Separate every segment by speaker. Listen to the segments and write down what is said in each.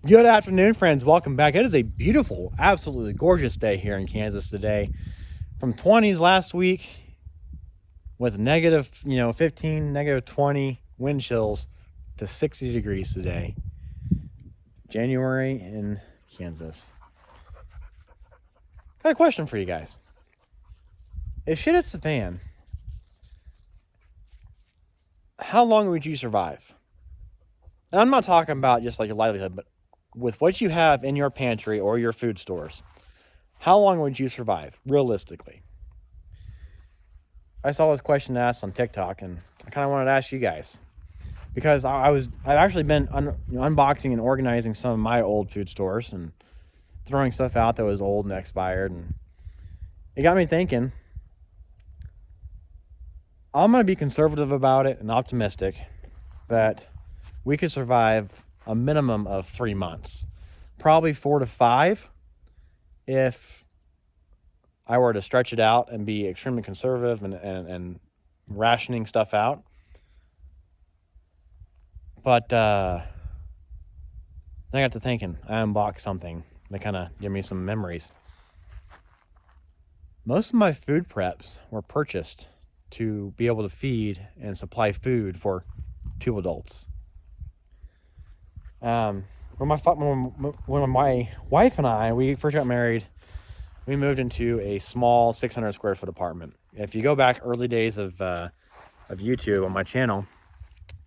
Speaker 1: Good afternoon, friends. Welcome back. It is a beautiful, absolutely gorgeous day here in Kansas today. From 20s last week with negative, 15, negative 20 wind chills to 60 degrees today. January in Kansas. Got a question for you guys. If shit hits the fan, how long would you survive? And I'm not talking about just like your livelihood, but with what you have in your pantry or your food stores, how long would you survive, realistically? I saw this question asked on TikTok, and I kind of wanted to ask you guys. Because I've actually been unboxing and organizing some of my old food stores and throwing stuff out that was old and expired. And it got me thinking, I'm going to be conservative about it and optimistic that we could survive a minimum of 3 months, probably 4 to 5 if I were to stretch it out and be extremely conservative and rationing stuff out. But I got to thinking, I unboxed something that kind of gave me some memories. Most of my food preps were purchased to be able to feed and supply food for 2 adults. When my wife and I, we first got married, we moved into a small 600 square foot apartment. If you go back early days of YouTube on my channel,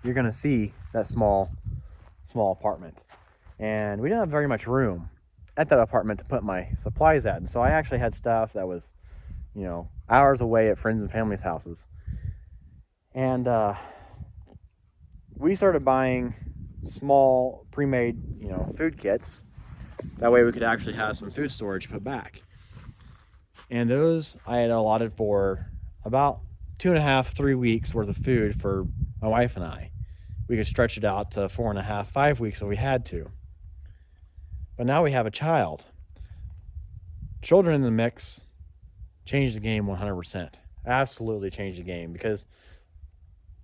Speaker 1: you're going to see that small apartment. And we didn't have very much room at that apartment to put my supplies at. And so I actually had stuff that was, hours away at friends and family's houses. And we started buying small pre-made, food kits. That way we could actually have some food storage put back. And those I had allotted for about 2.5, 3 weeks worth of food for my wife and I. We could stretch it out to 4.5, 5 weeks if we had to. But now we have a child. Children in the mix change the game 100%. Absolutely change the game, because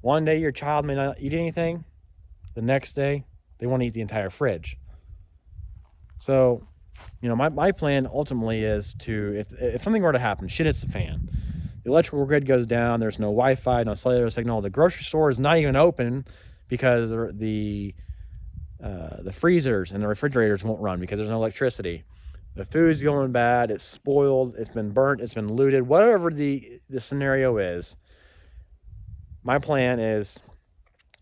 Speaker 1: one day your child may not eat anything. The next day, they want to eat the entire fridge. So, my plan ultimately is to, if something were to happen, shit hits the fan, the electrical grid goes down, there's no Wi-Fi, no cellular signal, the grocery store is not even open because the freezers and the refrigerators won't run because there's no electricity. The food's going bad, it's spoiled, it's been burnt, it's been looted, whatever the scenario is. My plan is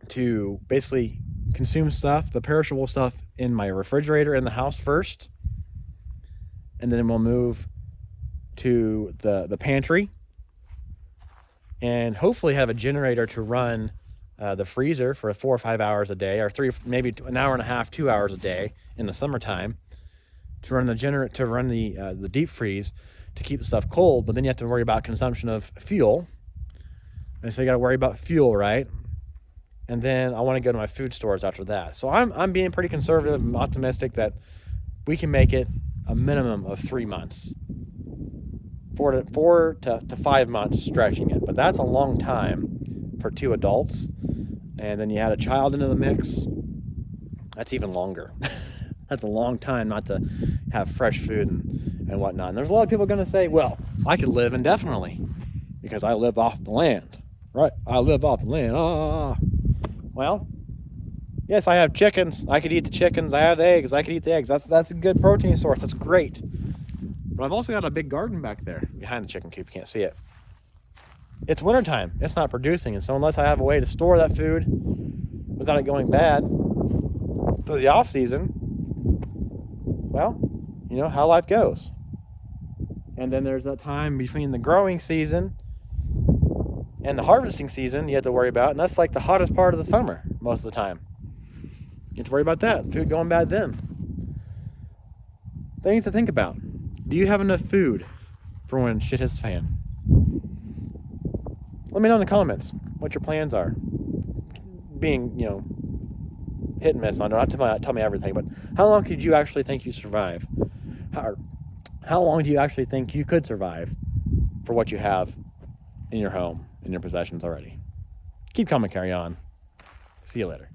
Speaker 1: to basically consume stuff, the perishable stuff, in my refrigerator in the house first, and then we'll move to the pantry and hopefully have a generator to run the freezer for 4 or 5 hours a day, or maybe an hour and a half, 2 hours a day in the summertime, to run the deep freeze to keep the stuff cold. But then you have to worry about consumption of fuel, and so you got to worry about fuel, right? And then I want to go to my food stores after that. So I'm being pretty conservative and optimistic that we can make it a minimum of 3 months, 4 to 5 months stretching it. But that's a long time for 2 adults. And then you add a child into the mix. That's even longer. That's a long time not to have fresh food and whatnot. And there's a lot of people going to say, well, I could live indefinitely because I live off the land. Right? I live off the land. Well, yes, I have chickens. I could eat the chickens. I have the eggs. I could eat the eggs. That's a good protein source. That's great. But I've also got a big garden back there behind the chicken coop. You can't see it. It's wintertime. It's not producing. And so unless I have a way to store that food without it going bad through the off season, well, how life goes. And then there's that time between the growing season and the harvesting season you have to worry about, and that's like the hottest part of the summer most of the time. You have to worry about that, food going bad then. Things to think about. Do you have enough food for when shit hits the fan? Let me know in the comments what your plans are. Being, hit and miss on, don't tell me everything, but how long could you actually think you survive? How long do you actually think you could survive for what you have in your home, in your possessions already? Keep coming, carry on. See you later.